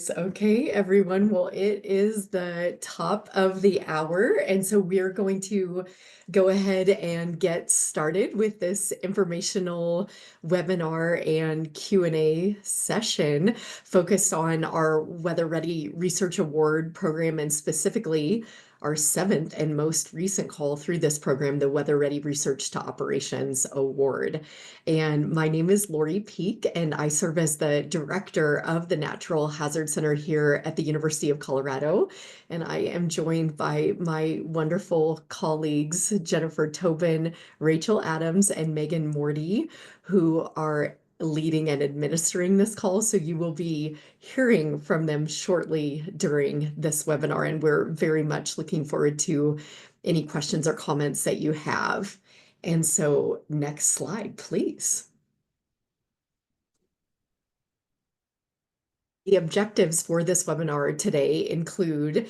Fabulous. Okay, everyone. Well, it is the top of the hour, and so we're going to go ahead and get started with this informational webinar and Q&A session focused on our Weather Ready Research Award program, and specifically our seventh and most recent call through this program, the Weather Ready Research to Operations Award. And my name is Lori Peak, and I serve as the director of the Natural Hazard Center here at the University of Colorado. And I am joined by my wonderful colleagues, Jennifer Tobin, Rachel Adams, and Megan Morty, who are leading and administering this call. So you will be hearing from them shortly during this webinar, and we're very much looking forward to any questions or comments that you have. And so next slide, please. The objectives for this webinar today include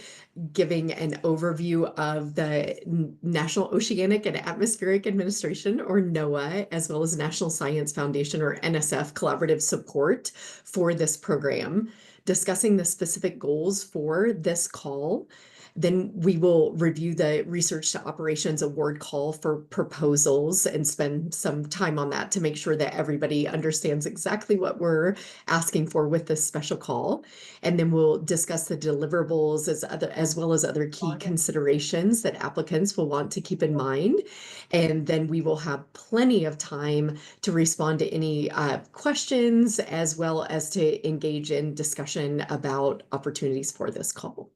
giving an overview of the National Oceanic and Atmospheric Administration, or NOAA, as well as National Science Foundation, or NSF, collaborative support for this program, discussing the specific goals for this call. Then we will review the Research to Operations Award call for proposals and spend some time on that to make sure that everybody understands exactly what we're asking for with this special call. And then we'll discuss the deliverables as well as other key considerations that applicants will want to keep in mind. And then we will have plenty of time to respond to any questions, as well as to engage in discussion about opportunities for this call.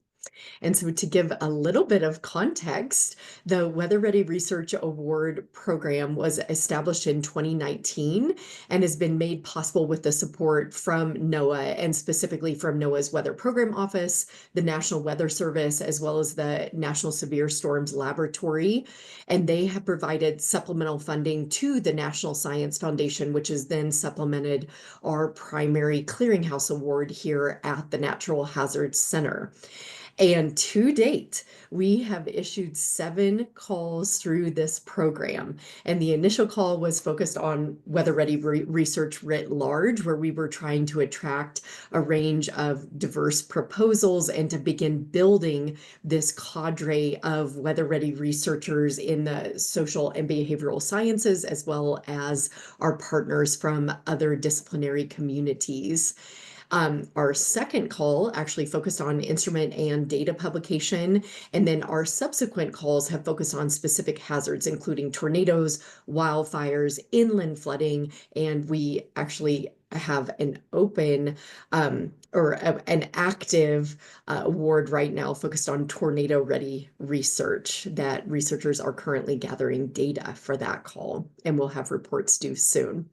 And so to give a little bit of context, the Weather Ready Research Award program was established in 2019 and has been made possible with the support from NOAA, and specifically from NOAA's Weather Program Office, the National Weather Service, as well as the National Severe Storms Laboratory. And they have provided supplemental funding to the National Science Foundation, which has then supplemented our primary clearinghouse award here at the Natural Hazards Center. And to date, we have issued 7 calls through this program. And the initial call was focused on Weather Ready research writ large, where we were trying to attract a range of diverse proposals and to begin building this cadre of Weather Ready researchers in the social and behavioral sciences, as well as our partners from other disciplinary communities. Our second call actually focused on instrument and data publication, and then our subsequent calls have focused on specific hazards, including tornadoes, wildfires, inland flooding, and we actually have an open an active award right now focused on tornado ready research that researchers are currently gathering data for that call, and we'll have reports due soon.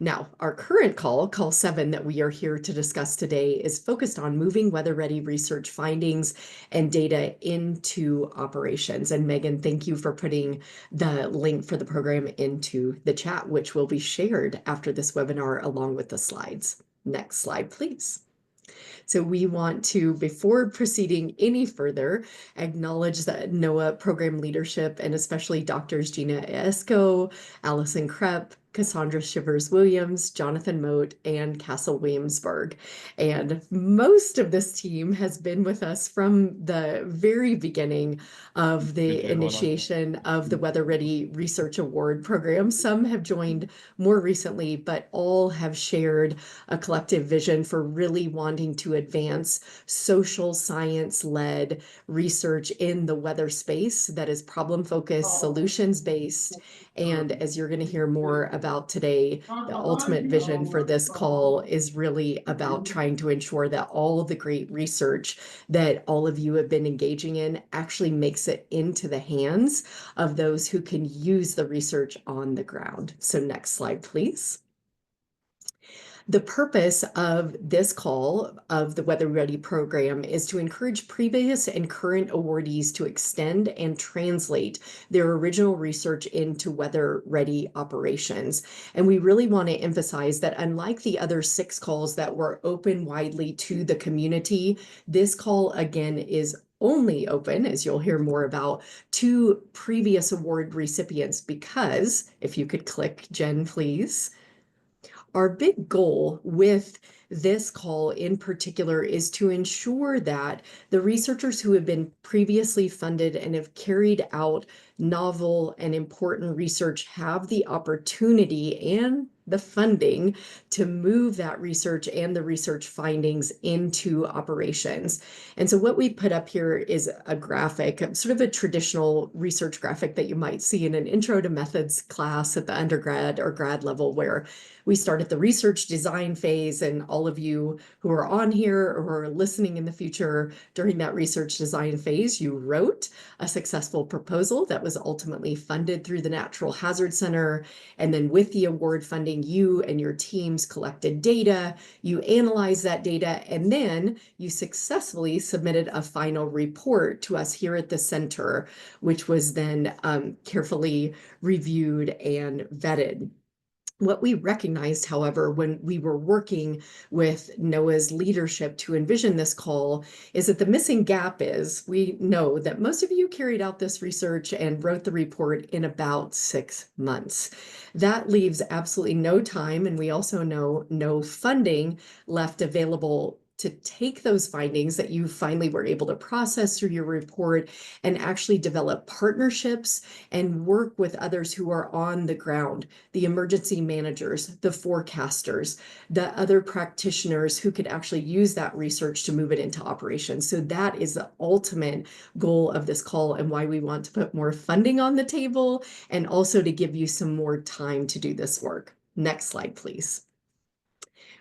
Now, our current call 7, that we are here to discuss today, is focused on moving weather ready research findings and data into operations. And Megan, thank you for putting the link for the program into the chat, which will be shared after this webinar along with the slides. Next slide, please. So we want to, before proceeding any further, acknowledge the NOAA program leadership, and especially Doctors Gina Esco, Allison Krepp, Cassandra Shivers-Williams, Jonathan Moat, and Castle Williamsburg. And most of this team has been with us from the very beginning of the initiation of the Weather Ready Research Award program. Some have joined more recently, but all have shared a collective vision for really wanting to advance social science-led research in the weather space that is problem-focused, solutions-based. And as you're going to hear more about today, the ultimate vision for this call is really about trying to ensure that all of the great research that all of you have been engaging in actually makes it into the hands of those who can use the research on the ground. So next slide, please. The purpose of this call of the Weather Ready program is to encourage previous and current awardees to extend and translate their original research into weather ready operations. And we really want to emphasize that unlike the other 6 calls that were open widely to the community, this call again is only open, as you'll hear more about, to previous award recipients, because if you could click, Jen, please. Our big goal with this call in particular is to ensure that the researchers who have been previously funded and have carried out novel and important research have the opportunity and the funding to move that research and the research findings into operations. And so what we put up here is a graphic, sort of a traditional research graphic that you might see in an intro to methods class at the undergrad or grad level, where we start at the research design phase, and all of you who are on here or are listening in the future during that research design phase, you wrote a successful proposal that was ultimately funded through the Natural Hazard Center. And then with the award funding, you and your teams collected data, you analyzed that data, and then you successfully submitted a final report to us here at the center, which was then carefully reviewed and vetted. What we recognized, however, when we were working with NOAA's leadership to envision this call, is that the missing gap is we know that most of you carried out this research and wrote the report in about 6 months. That leaves absolutely no time, and we also know no funding left available to take those findings that you finally were able to process through your report and actually develop partnerships and work with others who are on the ground, the emergency managers, the forecasters, the other practitioners who could actually use that research to move it into operations. So that is the ultimate goal of this call and why we want to put more funding on the table and also to give you some more time to do this work. Next slide, please.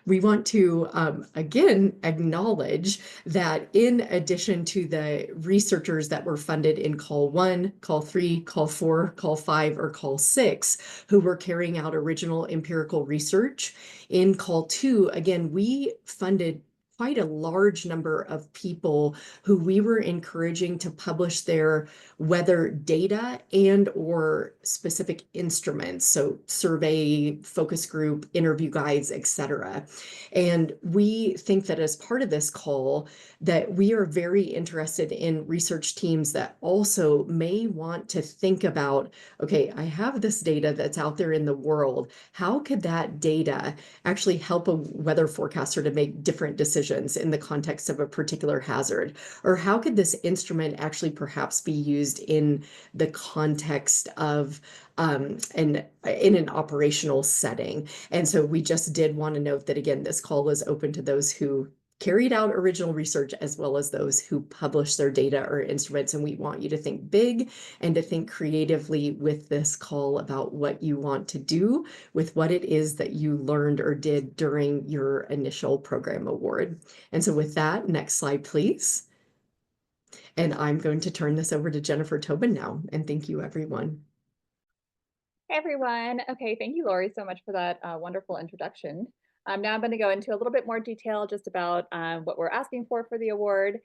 We want to, again, acknowledge that in addition to the researchers that were funded in call 1, call 3, call 4, call 5, or call 6, who were carrying out original empirical research, in call 2, again, we funded quite a large number of people who we were encouraging to publish their weather data and or specific instruments, so survey, focus group, interview guides, etc. And we think that as part of this call, that we are very interested in research teams that also may want to think about, okay, I have this data that's out there in the world. How could that data actually help a weather forecaster to make different decisions in the context of a particular hazard? Or how could this instrument actually perhaps be used in the context of in an operational setting? And so we just did want to note that, again, this call is open to those who carried out original research as well as those who published their data or instruments. And we want you to think big and to think creatively with this call about what you want to do with what it is that you learned or did during your initial program award. And so with that, next slide, please. And I'm going to turn this over to Jennifer Tobin now. And thank you, everyone. Hey everyone. Okay, thank you, Lori, so much for that wonderful introduction. Now I'm going to go into a little bit more detail just about what we're asking for the award.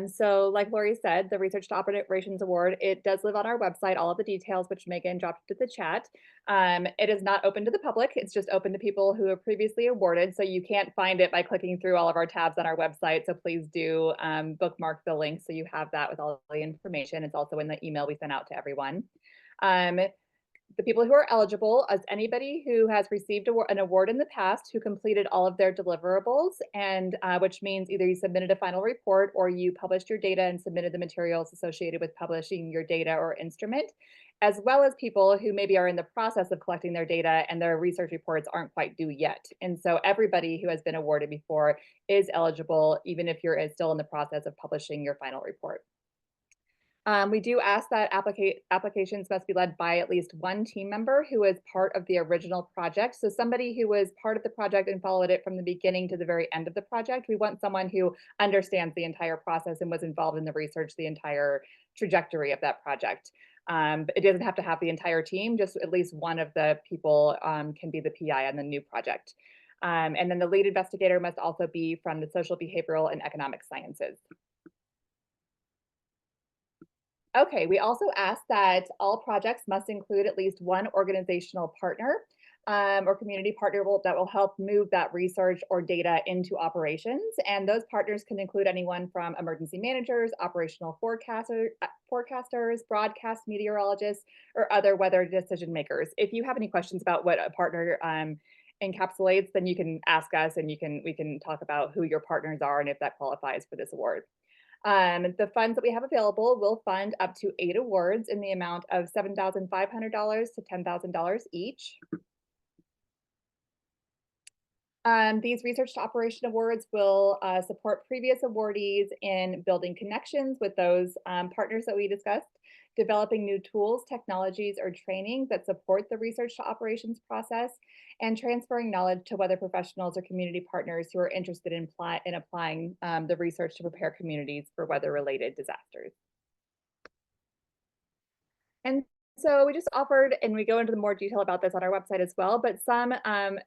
So like Lori said, the Research to Operations Award, it does live on our website, all of the details, which Megan dropped into the chat. It is not open to the public. It's just open to people who have previously awarded. So you can't find it by clicking through all of our tabs on our website. So please do bookmark the link so you have that with all the information. It's also in the email we sent out to everyone. The people who are eligible is anybody who has received an award in the past who completed all of their deliverables, and which means either you submitted a final report or you published your data and submitted the materials associated with publishing your data or instrument, as well as people who maybe are in the process of collecting their data and their research reports aren't quite due yet. And so everybody who has been awarded before is eligible, even if you're still in the process of publishing your final report. We do ask that applications must be led by at least one team member who is part of the original project. So somebody who was part of the project and followed it from the beginning to the very end of the project. We want someone who understands the entire process and was involved in the research, the entire trajectory of that project. But it doesn't have to have the entire team, just at least one of the people can be the PI on the new project. And then the lead investigator must also be from the social, behavioral, and economic sciences. Okay, we also ask that all projects must include at least one organizational partner or community partner that will help move that research or data into operations. And those partners can include anyone from emergency managers, operational forecasters, broadcast meteorologists, or other weather decision makers. If you have any questions about what a partner encapsulates, then you can ask us and we can talk about who your partners are and if that qualifies for this award. The funds that we have available will fund up to 8 awards in the amount of $7,500 to $10,000 each. These Research to Operation Awards will support previous awardees in building connections with those partners that we discussed, developing new tools, technologies, or trainings that support the research to operations process, and transferring knowledge to weather professionals or community partners who are interested in applying the research to prepare communities for weather-related disasters. And so we just offered, and we go into the more detail about this on our website as well, but some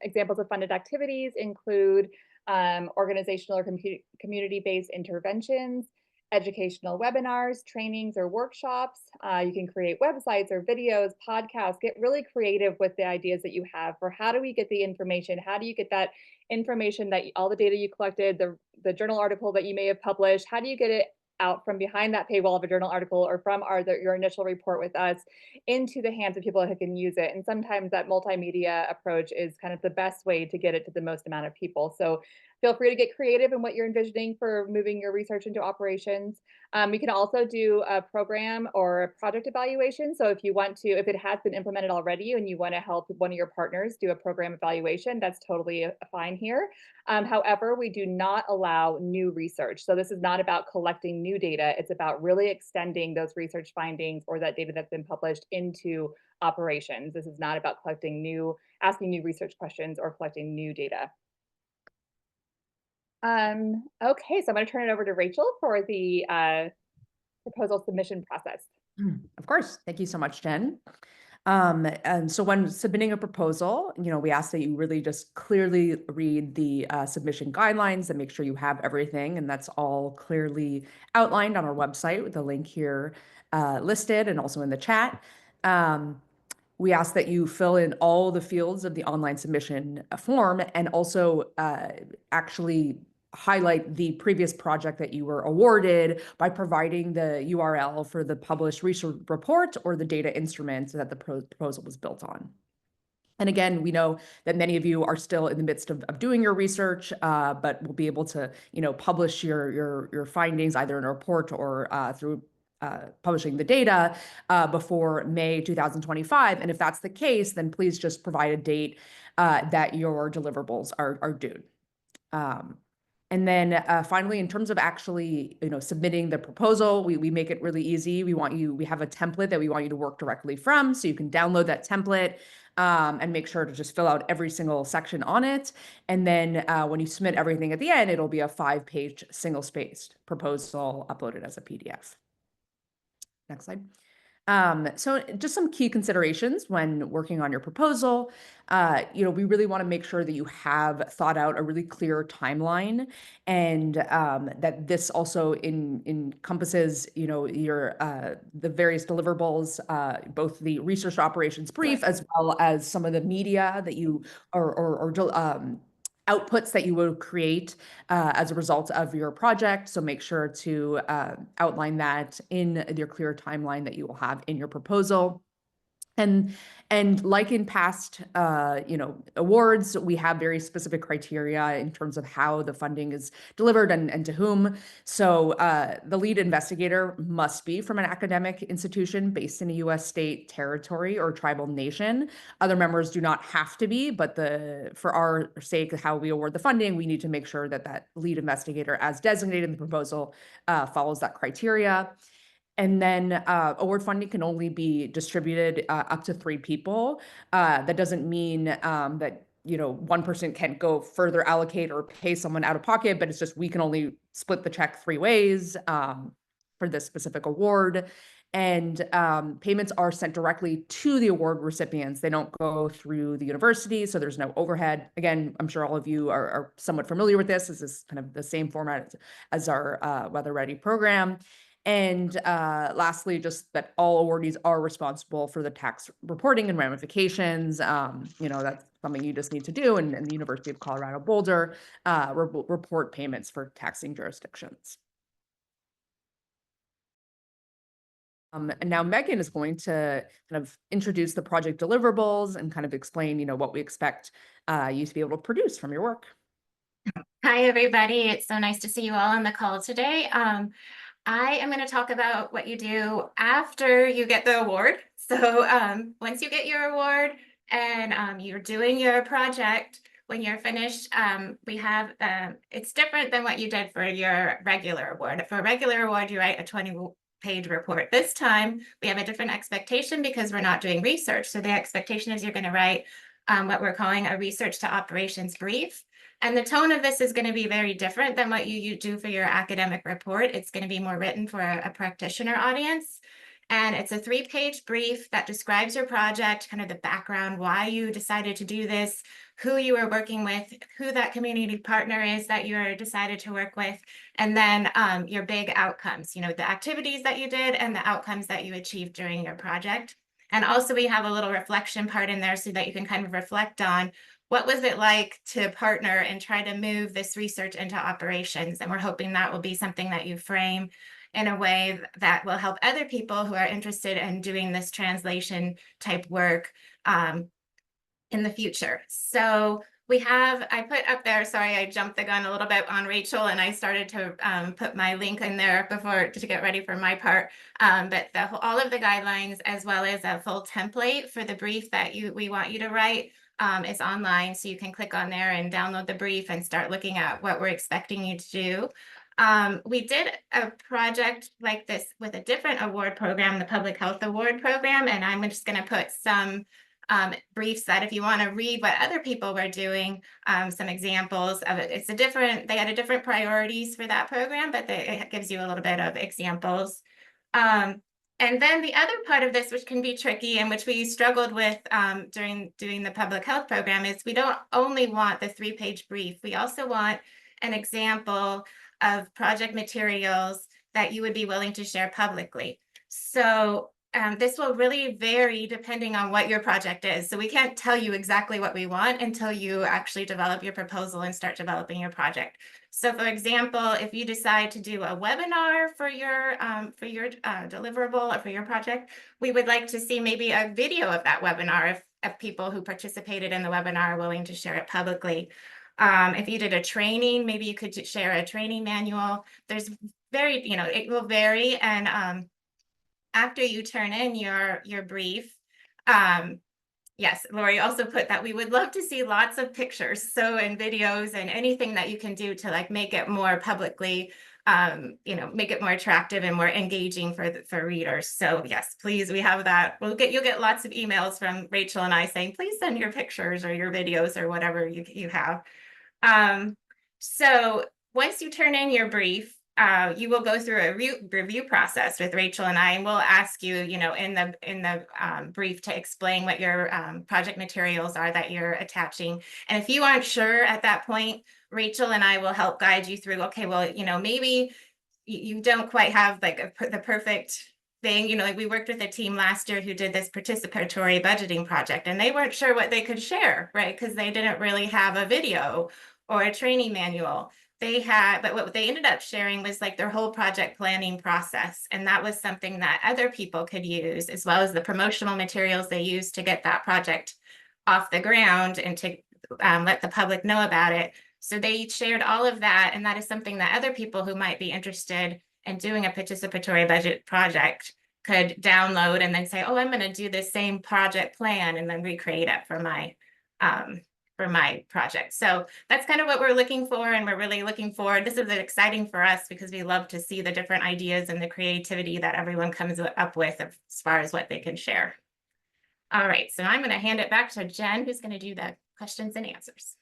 examples of funded activities include organizational or community-based interventions, educational webinars, trainings, or workshops. You can create websites or videos, podcasts, get really creative with the ideas that you have for how do we get the information? How do you get that information, that all the data you collected, the journal article that you may have published, how do you get it out from behind that paywall of a journal article or from your initial report with us into the hands of people who can use it? And sometimes that multimedia approach is kind of the best way to get it to the most amount of people. So feel free to get creative in what you're envisioning for moving your research into operations. We can also do a program or a project evaluation. So if you want to, if it has been implemented already and you want to help one of your partners do a program evaluation, that's totally fine here. However, we do not allow new research. So this is not about collecting new data. It's about really extending those research findings or that data that's been published into operations. This is not about asking new research questions or collecting new data. Okay, so I'm going to turn it over to Rachel for the proposal submission process. Of course. Thank you so much, Jen. And so when submitting a proposal, we ask that you really just clearly read the submission guidelines and make sure you have everything. And that's all clearly outlined on our website with the link here listed and also in the chat. We ask that you fill in all the fields of the online submission form and also actually highlight the previous project that you were awarded by providing the URL for the published research report or the data instrument that the proposal was built on. And again, we know that many of you are still in the midst of doing your research, but will be able to, publish your findings either in a report or through publishing the data before May 2025. And if that's the case, then please just provide a date that your deliverables are due. And then finally, in terms of actually, submitting the proposal, we make it really easy. We have a template that we want you to work directly from, so you can download that template and make sure to just fill out every single section on it. And then when you submit everything at the end, it'll be a 5-page single-spaced proposal uploaded as a PDF. Next slide. So just some key considerations when working on your proposal. We really want to make sure that you have thought out a really clear timeline, and that this also encompasses, the various deliverables, both the research operations brief as well as some of the media that you or outputs that you will create as a result of your project. So make sure to outline that in your clear timeline that you will have in your proposal. And like in past, awards, we have very specific criteria in terms of how the funding is delivered and to whom. So the lead investigator must be from an academic institution based in a U.S. state, territory, or tribal nation. Other members do not have to be, but for our sake, how we award the funding, we need to make sure that that lead investigator, as designated in the proposal, follows that criteria. And then award funding can only be distributed up to 3 people. That doesn't mean that one person can't go further allocate or pay someone out of pocket, but it's just we can only split the check 3 ways for this specific award. And payments are sent directly to the award recipients. They don't go through the university, so there's no overhead. Again, I'm sure all of you are somewhat familiar with this. This is kind of the same format as our Weather Ready program. And lastly, just that all awardees are responsible for the tax reporting and ramifications. That's something you just need to do. And the University of Colorado Boulder report payments for taxing jurisdictions. And now Megan is going to kind of introduce the project deliverables and kind of explain, what we expect you to be able to produce from your work. Hi, everybody. It's so nice to see you all on the call today. I am going to talk about what you do after you get the award. So once you get your award and you're doing your project, when you're finished, we have, it's different than what you did for your regular award. For a regular award, you write a 20-page report. This time, we have a different expectation because we're not doing research. So the expectation is you're going to write what we're calling a research to operations brief. And the tone of this is going to be very different than what you do for your academic report. It's going to be more written for a practitioner audience. And it's a 3-page brief that describes your project, kind of the background, why you decided to do this, who you were working with, who that community partner is that you're decided to work with, and then your big outcomes, you know, the activities that you did and the outcomes that you achieved during your project. And also we have a little reflection part in there so that you can kind of reflect on what was it like to partner and try to move this research into operations? And we're hoping that will be something that you frame in a way that will help other people who are interested in doing this translation type work in the future. So I put up there, sorry, I jumped the gun a little bit on Rachel and I started to put my link in there before to get ready for my part. But all of the guidelines, as well as a full template for the brief that we want you to write, is online. So you can click on there and download the brief and start looking at what we're expecting you to do. We did a project like this with a different award program, the Public Health Award Program, and I'm just going to put some briefs that if you want to read what other people were doing, some examples of it. They had a different priorities for that program, but it gives you a little bit of examples. And then the other part of this, which can be tricky and which we struggled with during doing the public health program, is we don't only want the 3-page brief. We also want an example of project materials that you would be willing to share publicly. So this will really vary depending on what your project is. So we can't tell you exactly what we want until you actually develop your proposal and start developing your project. So for example, if you decide to do a webinar for your deliverable or for your project, we would like to see maybe a video of that webinar if people who participated in the webinar are willing to share it publicly. If you did a training, maybe you could share a training manual. There's it will vary. And after you turn in your brief, yes, Lori also put that we would love to see lots of pictures, so and videos and anything that you can do to like make it more publicly, make it more attractive and more engaging for readers. So yes, please, we have that. You'll get lots of emails from Rachel and I saying, please send your pictures or your videos or whatever you have. So once you turn in your brief, you will go through a review process with Rachel and I, and we'll ask you, in the brief to explain what your project materials are that you're attaching. And if you aren't sure at that point, Rachel and I will help guide you through, okay, well, maybe you don't quite have like the perfect thing. Like we worked with a team last year who did this participatory budgeting project, and they weren't sure what they could share, right? Because they didn't really have a video or a training manual. But what they ended up sharing was like their whole project planning process. And that was something that other people could use, as well as the promotional materials they used to get that project off the ground and to let the public know about it. So they shared all of that. And that is something that other people who might be interested in doing a participatory budget project could download and then say, oh, I'm going to do this same project plan and then recreate it for my project. So that's kind of what we're looking for. And we're really looking forward. This is exciting for us because we love to see the different ideas and the creativity that everyone comes up with as far as what they can share. All right, so I'm going to hand it back to Jen, who's going to do the questions and answers.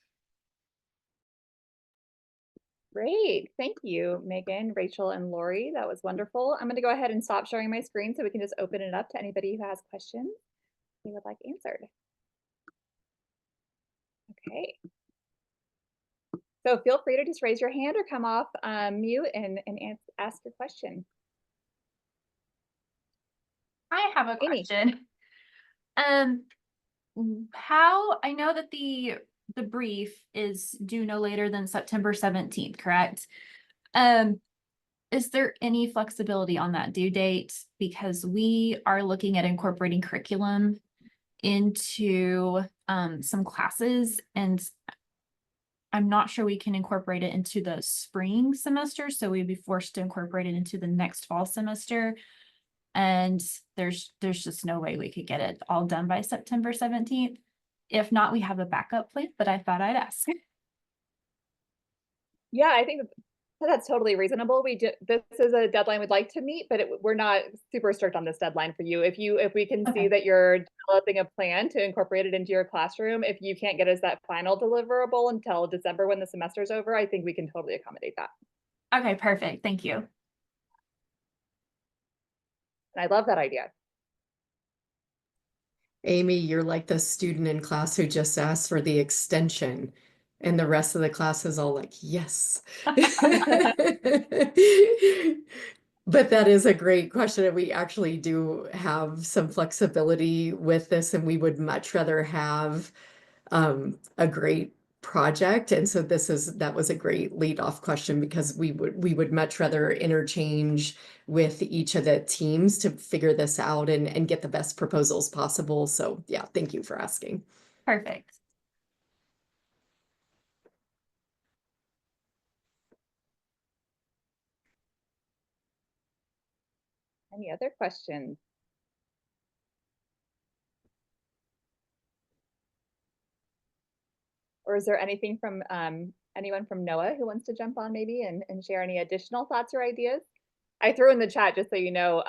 Great. Thank you, Megan, Rachel, and Lori. That was wonderful. I'm going to go ahead and stop sharing my screen so we can just open it up to anybody who has questions we would like answered. Okay. So feel free to just raise your hand or come off mute and ask your question. I have a Amy. question. How I know that the brief is due no later than September 17th, correct? Is there any flexibility on that due date? Because we are looking at incorporating curriculum into some classes, and I'm not sure we can incorporate it into the spring semester, so we'd be forced to incorporate it into the next fall semester. And there's just no way we could get it all done by September 17th. If not, we have a backup plan, but I thought I'd ask. Yeah, I think that's totally reasonable. This is a deadline we'd like to meet, but we're not super strict on this deadline for you. If we can see Okay. that you're developing a plan to incorporate it into your classroom, if you can't get us that final deliverable until December when the semester's over, I think we can totally accommodate that. Okay, perfect. Thank you. And I love that idea. Amy, you're like the student in class who just asked for the extension, and the rest of the class is all like, yes. But that is a great question, and we actually do have some flexibility with this, and we would much rather have a great project. And so that was a great lead off question, because we would much rather interchange with each of the teams to figure this out and get the best proposals possible. So yeah, thank you for asking. Perfect. Any other questions? Or is there anything from anyone from NOAA who wants to jump on maybe and share any additional thoughts or ideas? I threw in the chat, just so you know,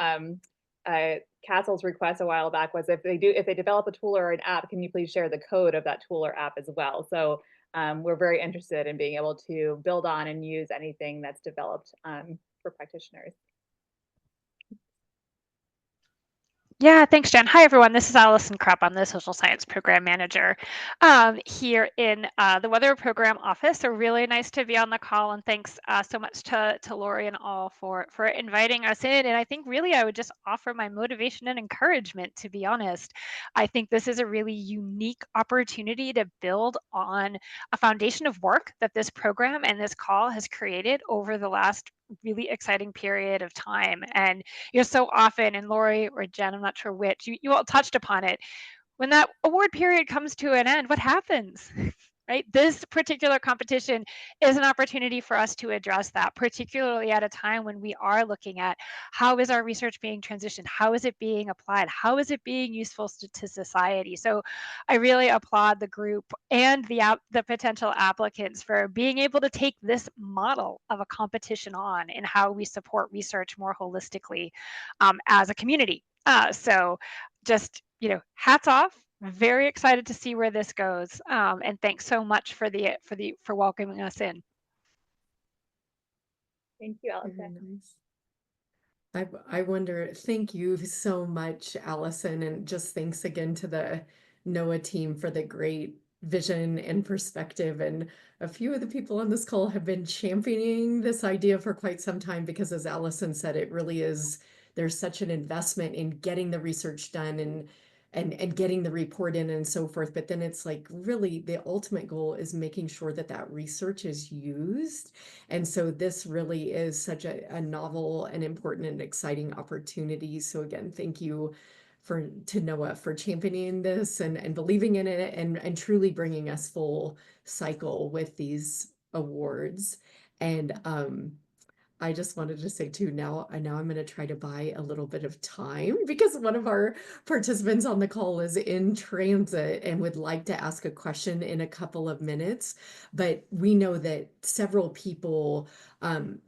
Castle's request a while back was if they develop a tool or an app, can you please share the code of that tool or app as well? So we're very interested in being able to build on and use anything that's developed for practitioners. Yeah, thanks, Jen. Hi, everyone. This is Allison Krupp. I'm the Social Science Program Manager here in the Weather Program Office. So really nice to be on the call, and thanks so much to Lori and all for inviting us in. And I think really I would just offer my motivation and encouragement, to be honest. I think this is a really unique opportunity to build on a foundation of work that this program and this call has created over the last really exciting period of time. And so often, and Lori or Jen, I'm not sure which, you all touched upon it. When that award period comes to an end, what happens? Right? This particular competition is an opportunity for us to address that, particularly at a time when we are looking at how is our research being transitioned? How is it being applied? How is it being useful to society? So I really applaud the group and the potential applicants for being able to take this model of a competition on and how we support research more holistically as a community. So just, hats off. I'm very excited to see where this goes. And thanks so much for welcoming us in. Thank you, Very Allison. nice. I wonder, thank you so much, Allison, and just thanks again to the NOAA team for the great vision and perspective. And a few of the people on this call have been championing this idea for quite some time, because as Allison said, it really is, there's such an investment in getting the research done and getting the report in and so forth. But then it's like, really the ultimate goal is making sure that that research is used. And so this really is such a novel and important and exciting opportunity. So again, thank you to NOAA for championing this and believing in it and truly bringing us full cycle with these awards. And I just wanted to say too, now I'm going to try to buy a little bit of time, because one of our participants on the call is in transit and would like to ask a question in a couple of minutes. But we know that several people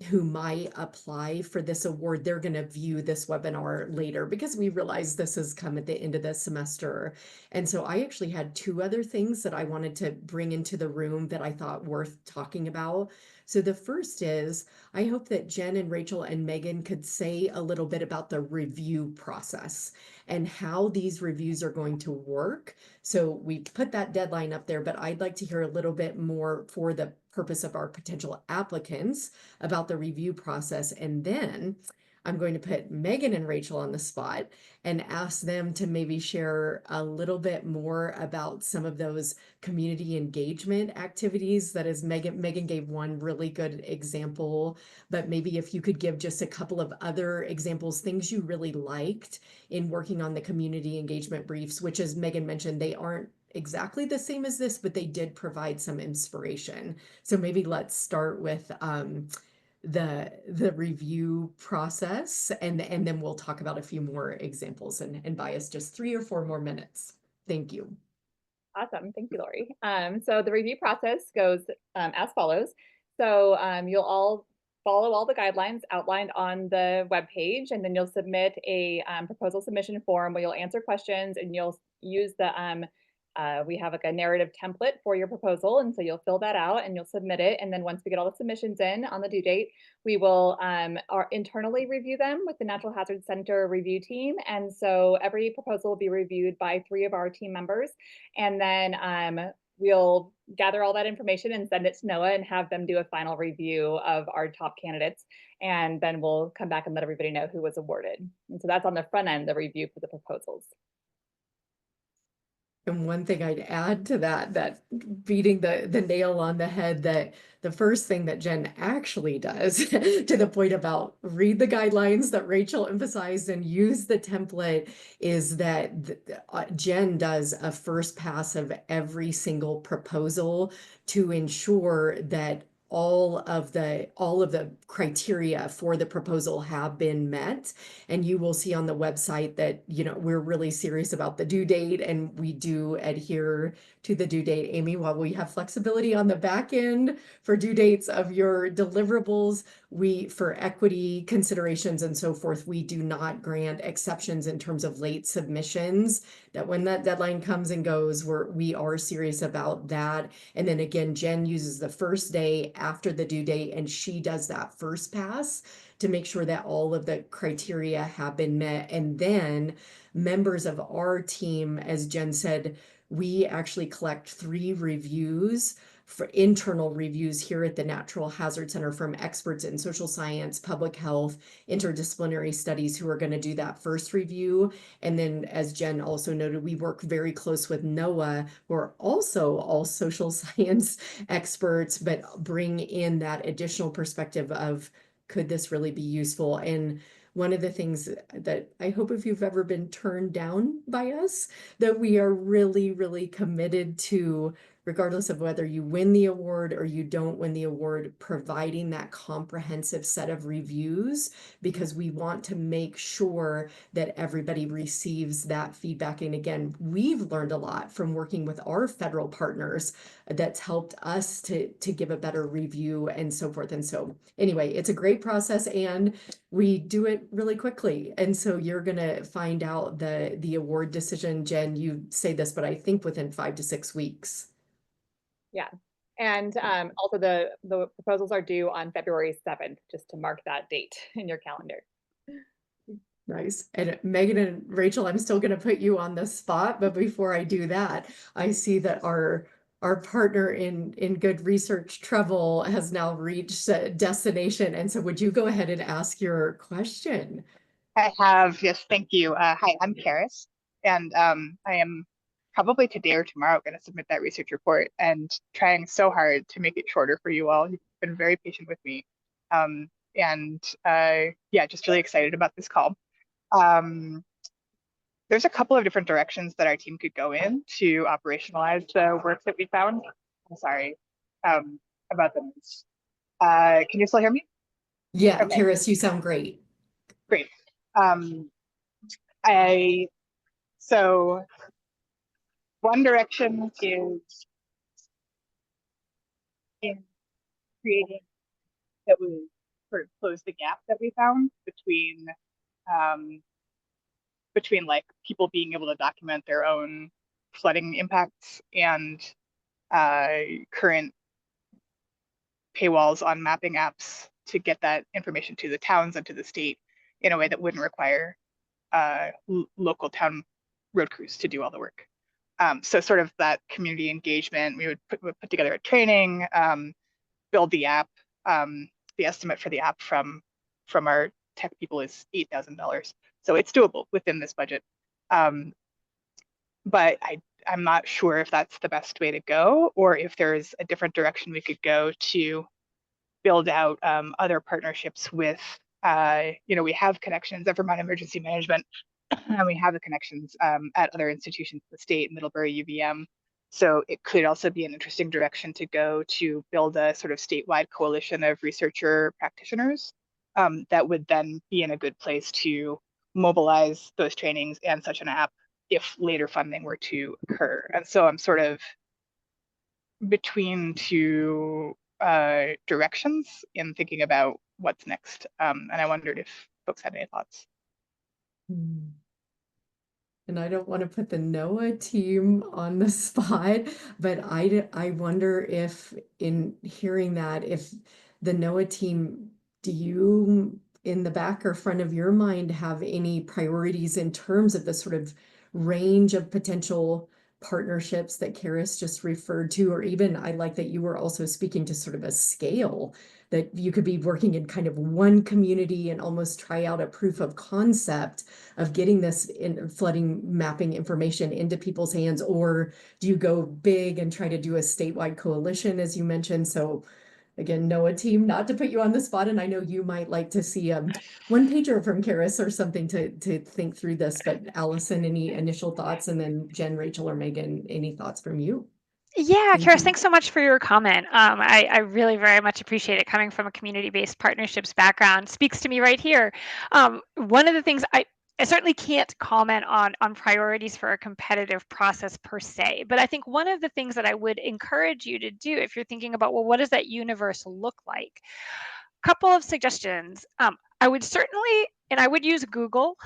who might apply for this award, they're going to view this webinar later, because we realize this has come at the end of the semester. And so I actually had two other things that I wanted to bring into the room that I thought worth talking about. So the first is, I hope that Jen and Rachel and Megan could say a little bit about the review process and how these reviews are going to work. So we put that deadline up there, but I'd like to hear a little bit more for the purpose of our potential applicants about the review process. And then I'm going to put Megan and Rachel on the spot and ask them to maybe share a little bit more about some of those community engagement activities. That is, Megan gave one really good example, but maybe if you could give just a couple of other examples, things you really liked in working on the community engagement briefs, which, as Megan mentioned, they aren't exactly the same as this, but they did provide some inspiration. So maybe let's start with the review process, and then we'll talk about a few more examples and buy us just 3 or 4 more minutes. Thank you. Awesome. Thank you, Lori. So the review process goes as follows. So you'll all follow all the guidelines outlined on the webpage, and then you'll submit a proposal submission form where you'll answer questions, and you'll use the we have like a narrative template for your proposal, and so you'll fill that out and you'll submit it. And then once we get all the submissions in on the due date, we will internally review them with the Natural Hazard Center review team. And so every proposal will be reviewed by 3 of our team members, and then we'll gather all that information and send it to NOAA and have them do a final review of our top candidates. And then we'll come back and let everybody know who was awarded. And so that's on the front end, the review for the proposals. And one thing I'd add to that beating the nail on the head, that the first thing that Jen actually does to the point about read the guidelines that Rachel emphasized and use the template, is that Jen does a first pass of every single proposal to ensure that all of the criteria for the proposal have been met. And you will see on the website that, you know, we're really serious about the due date, and we do adhere to the due date. Amy, while we have flexibility on the back end for due dates of your deliverables, for equity considerations and so forth, we do not grant exceptions in terms of late submissions. That when that deadline comes and goes, we are serious about that. And then again, Jen uses the first day after the due date, and she does that first pass to make sure that all of the criteria have been met. And then members of our team, as Jen said, we actually collect 3 reviews, for internal reviews here at the Natural Hazard Center, from experts in social science, public health, interdisciplinary studies, who are going to do that first review. And then, as Jen also noted, we work very close with NOAA, who are also all social science experts, but bring in that additional perspective of, could this really be useful? And one of the things that I hope, if you've ever been turned down by us, that we are really, really committed to, regardless of whether you win the award or you don't win the award, providing that comprehensive set of reviews, because we want to make sure that everybody receives that feedback. And again, we've learned a lot from working with our federal partners that's helped us to give a better review and so forth. And so anyway, it's a great process, and we do it really quickly. And so you're going to find out the award decision, Jen, you say this, but I think within 5 to 6 weeks. Yeah. And also the proposals are due on February 7th, just to mark that date in your calendar. Nice. And Megan and Rachel, I'm still going to put you on the spot, but before I do that, I see that our partner in good research, Treble, has now reached destination. And so would you go ahead and ask your question? I have, yes, thank you. Hi, I'm Karis, and I am probably today or tomorrow going to submit that research report, and trying so hard to make it shorter for you all. You've been very patient with me. Yeah, just really excited about this call. There's a couple of different directions that our team could go in to operationalize the work that we found. I'm sorry about the noise. Can you still hear me? Yeah, Okay. Karis, you sound great. Great. So one direction is in creating that would sort of close the gap that we found between like people being able to document their own flooding impacts and current paywalls on mapping apps, to get that information to the towns and to the state in a way that wouldn't require local town road crews to do all the work. So sort of that community engagement, we would put together a training, build the app, the estimate for the app from our tech people is $8,000. So it's doable within this budget. But I'm not sure if that's the best way to go, or if there's a different direction we could go to build out other partnerships with, we have connections at Vermont Emergency Management, and we have the connections at other institutions in the state, Middlebury, UVM. So it could also be an interesting direction to go to build a sort of statewide coalition of researcher practitioners that would then be in a good place to mobilize those trainings and such an app if later funding were to occur. And so I'm sort of between two directions in thinking about what's next. And I wondered if folks had any thoughts. And I don't want to put the NOAA team on the spot, but I wonder if in hearing that, if the NOAA team, do you in the back or front of your mind have any priorities in terms of the sort of range of potential partnerships that Karis just referred to, or even I like that you were also speaking to sort of a scale that you could be working in kind of one community and almost try out a proof of concept of getting this in flooding mapping information into people's hands, or do you go big and try to do a statewide coalition, as you mentioned? So again, NOAA team, not to put you on the spot, and I know you might like to see one pager from Karis or something to think through this, but Allison, any initial thoughts? And then Jen, Rachel, or Megan, any thoughts from you? Yeah, Thank Karis, you. thanks so much for your comment. I really very much appreciate it. Coming from a community-based partnerships background speaks to me right here. One of the things I certainly can't comment on priorities for a competitive process per se, but I think one of the things that I would encourage you to do if you're thinking about, well, what does that universe look like? Couple of suggestions. I would certainly, and I would use Google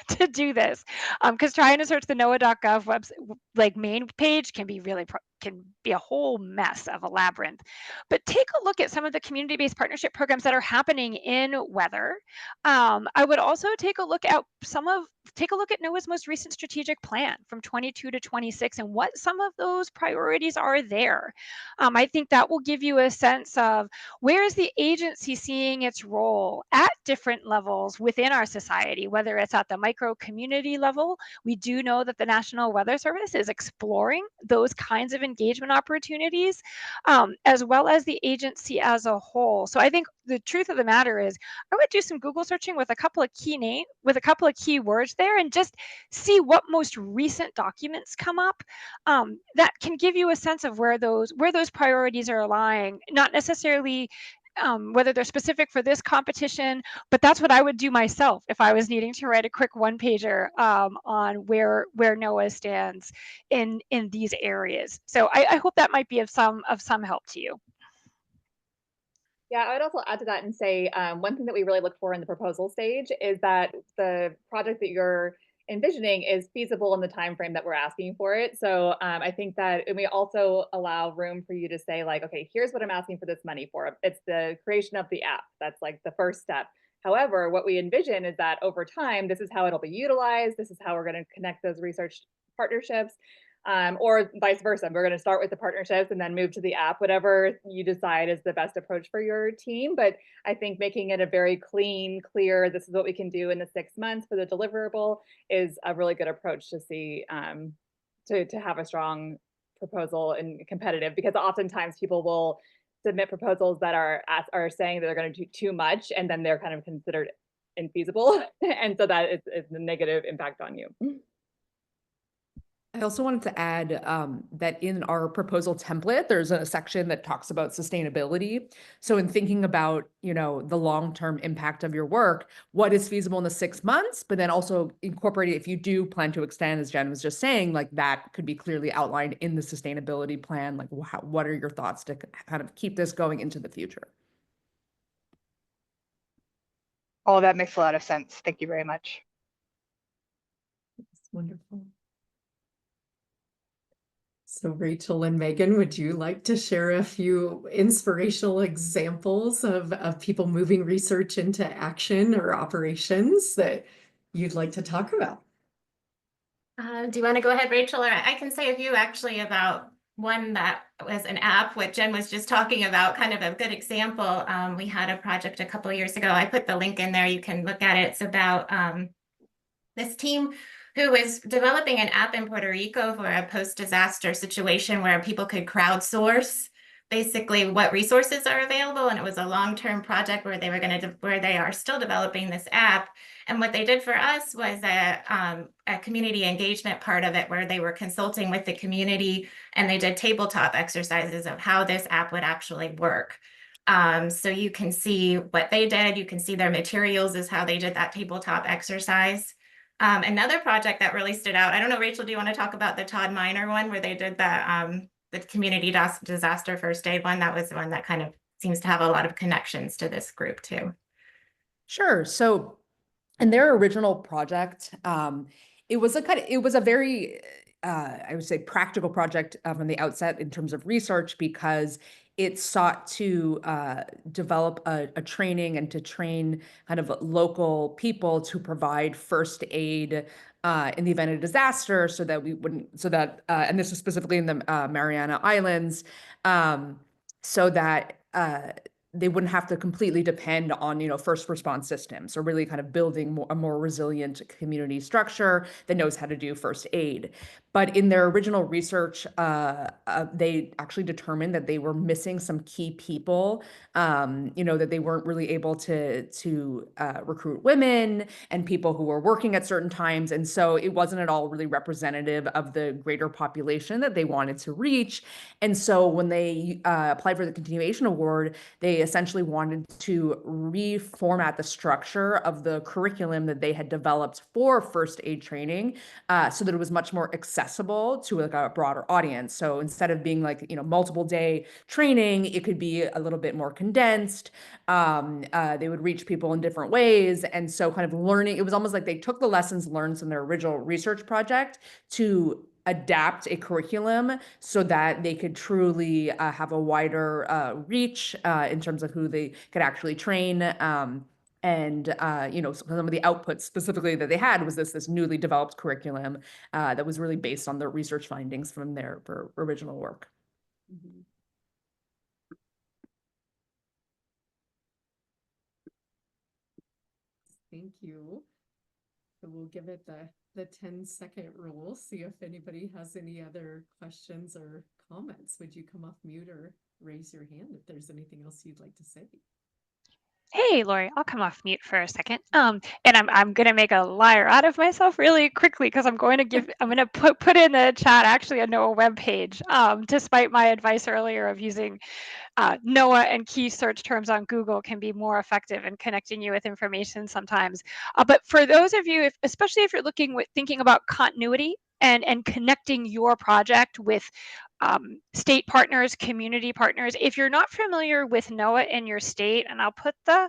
to do this, because trying to search the NOAA.gov website, main page can be a whole mess of a labyrinth. But take a look at some of the community-based partnership programs that are happening in weather. I would also take a look at NOAA's most recent strategic plan from 22 to 26 and what some of those priorities are there. I think that will give you a sense of where is the agency seeing its role at different levels within our society, whether it's at the micro community level. We do know that the National Weather Service is exploring those kinds of engagement opportunities, as well as the agency as a whole. So I think the truth of the matter is I would do some Google searching with a couple of keywords there and just see what most recent documents come up. That can give you a sense of where those priorities are lying, not necessarily whether they're specific for this competition, but that's what I would do myself if I was needing to write a quick one-pager on where NOAA stands in these areas. So I hope that might be of some help to you. Yeah, I would also add to that and say one thing that we really look for in the proposal stage is that the project that you're envisioning is feasible in the time frame that we're asking for it. So I think that, and we also allow room for you to say like, okay, here's what I'm asking for this money for. It's the creation of the app. That's like the first step. However, what we envision is that over time, this is how it'll be utilized. This is how we're going to connect those research partnerships. Or vice versa. We're going to start with the partnerships and then move to the app, whatever you decide is the best approach for your team. But I think making it a very clear, this is what we can do in the 6 months for the deliverable is a really good approach to see, to have a strong proposal and competitive, because oftentimes people will submit proposals that are saying that they're going to do too much, and then they're kind of considered infeasible. And so that is a negative impact on you. I also wanted to add that in our proposal template, there's a section that talks about sustainability. So in thinking about, the long-term impact of your work, what is feasible in the 6 months, but then also incorporating, if you do plan to extend, as Jen was just saying, like that could be clearly outlined in the sustainability plan. Like what are your thoughts to kind of keep this going into the future? All that makes a lot of sense. Thank you very much. That's wonderful. So Rachel and Megan, would you like to share a few inspirational examples of people moving research into action or operations that you'd like to talk about? Do you want to go ahead, Rachel? Or I can say a few actually about one that was an app, what Jen was just talking about, kind of a good example. We had a project a couple of years ago. I put the link in there. You can look at it. It's about this team who was developing an app in Puerto Rico for a post-disaster situation where people could crowdsource basically what resources are available. And it was a long-term project where they were where they are still developing this app. And what they did for us was a community engagement part of it where they were consulting with the community and they did tabletop exercises of how this app would actually work. So you can see what they did. You can see their materials is how they did that tabletop exercise. Another project that really stood out, I don't know, Rachel, do you want to talk about the Todd Minor one where they did the community disaster first aid one? That was the one that kind of seems to have a lot of connections to this group too. Sure. So in their original project, it was a very, I would say, practical project from the outset in terms of research, because it sought to develop a training and to train kind of local people to provide first aid in the event of disaster, so that we wouldn't, so that, and this was specifically in the Mariana Islands, so that they wouldn't have to completely depend on, first response systems. So really kind of building a more resilient community structure that knows how to do first aid. But in their original research, they actually determined that they were missing some key people, that they weren't really able to recruit women and people who were working at certain times. And so it wasn't at all really representative of the greater population that they wanted to reach. And so when they applied for the continuation award, they essentially wanted to reformat the structure of the curriculum that they had developed for first aid training, so that it was much more accessible to like a broader audience. So instead of being like, multiple day training, it could be a little bit more condensed. They would reach people in different ways. And so kind of learning, it was almost like they took the lessons learned from their original research project to adapt a curriculum so that they could truly have a wider reach in terms of who they could actually train. And some of the outputs specifically that they had was this newly developed curriculum that was really based on the research findings from their original work. Mhm. Thank you. So we'll give it the 10-second rule, see if anybody has any other questions or comments. Would you come off mute or raise your hand if there's anything else you'd like to say? Hey, Lori, I'll come off mute for a second. And I'm gonna make a liar out of myself really quickly because I'm gonna put in the chat actually a NOAA webpage. Despite my advice earlier of using NOAA and key search terms on Google can be more effective in connecting you with information sometimes. But for those of you, especially if you're thinking about continuity and connecting your project with state partners, community partners, if you're not familiar with NOAA in your state, and I'll put the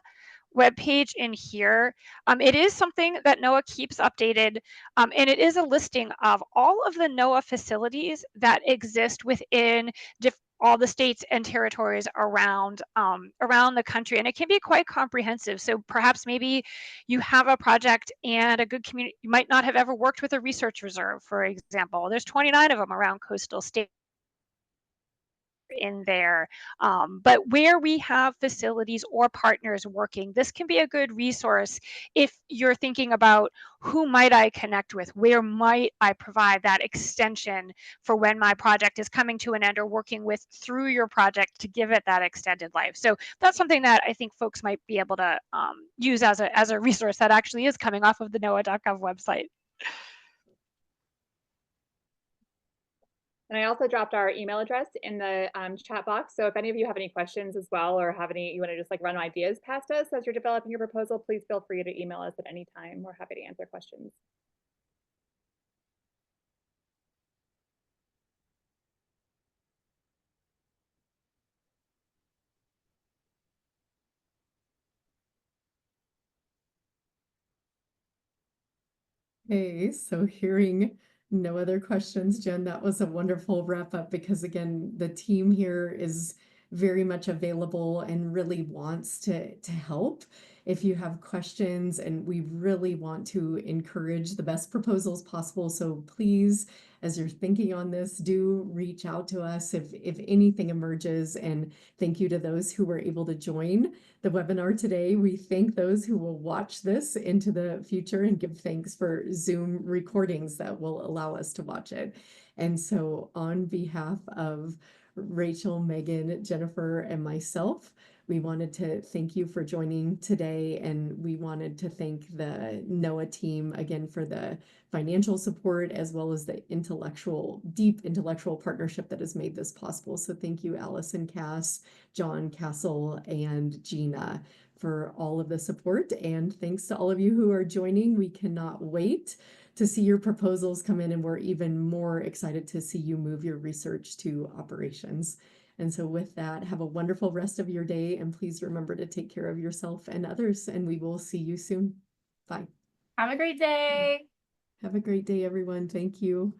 webpage in here. It is something that NOAA keeps updated, and it is a listing of all of the NOAA facilities that exist within all the states and territories around the country, and it can be quite comprehensive. So perhaps maybe you have a project and a good community. You might not have ever worked with a research reserve, for example. There's 29 of them around coastal states in there. But where we have facilities or partners working, this can be a good resource if you're thinking about who might I connect with, where might I provide that extension for when my project is coming to an end, or working with through your project to give it that extended life. So that's something that I think folks might be able to use as a resource that actually is coming off of the NOAA.gov website. And I also dropped our email address in the chat box. So if any of you have any questions as well, or have you want to just like run ideas past us as you're developing your proposal, please feel free to email us at any time. We're happy to answer questions. Okay, so hearing no other questions, Jen, that was a wonderful wrap up, because again, the team here is very much available and really wants to help. if you have questions, and we really want to encourage the best proposals possible. So please, as you're thinking on this, do reach out to us if anything emerges. And thank you to those who were able to join the webinar today. We thank those who will watch this into the future and give thanks for Zoom recordings that will allow us to watch it. And so on behalf of Rachel, Megan, Jennifer, and myself, we wanted to thank you for joining today, and we wanted to thank the NOAA team again for the financial support as well as the deep intellectual partnership that has made this possible. So thank you, Allison, Cass, John, Castle, and Gina for all of the support. And thanks to all of you who are joining. We cannot wait to see your proposals come in, and we're even more excited to see you move your research to operations. And so with that, have a wonderful rest of your day, and please remember to take care of yourself and others, and we will see you soon. Bye. Have a great day. Have a great day, everyone. Thank you.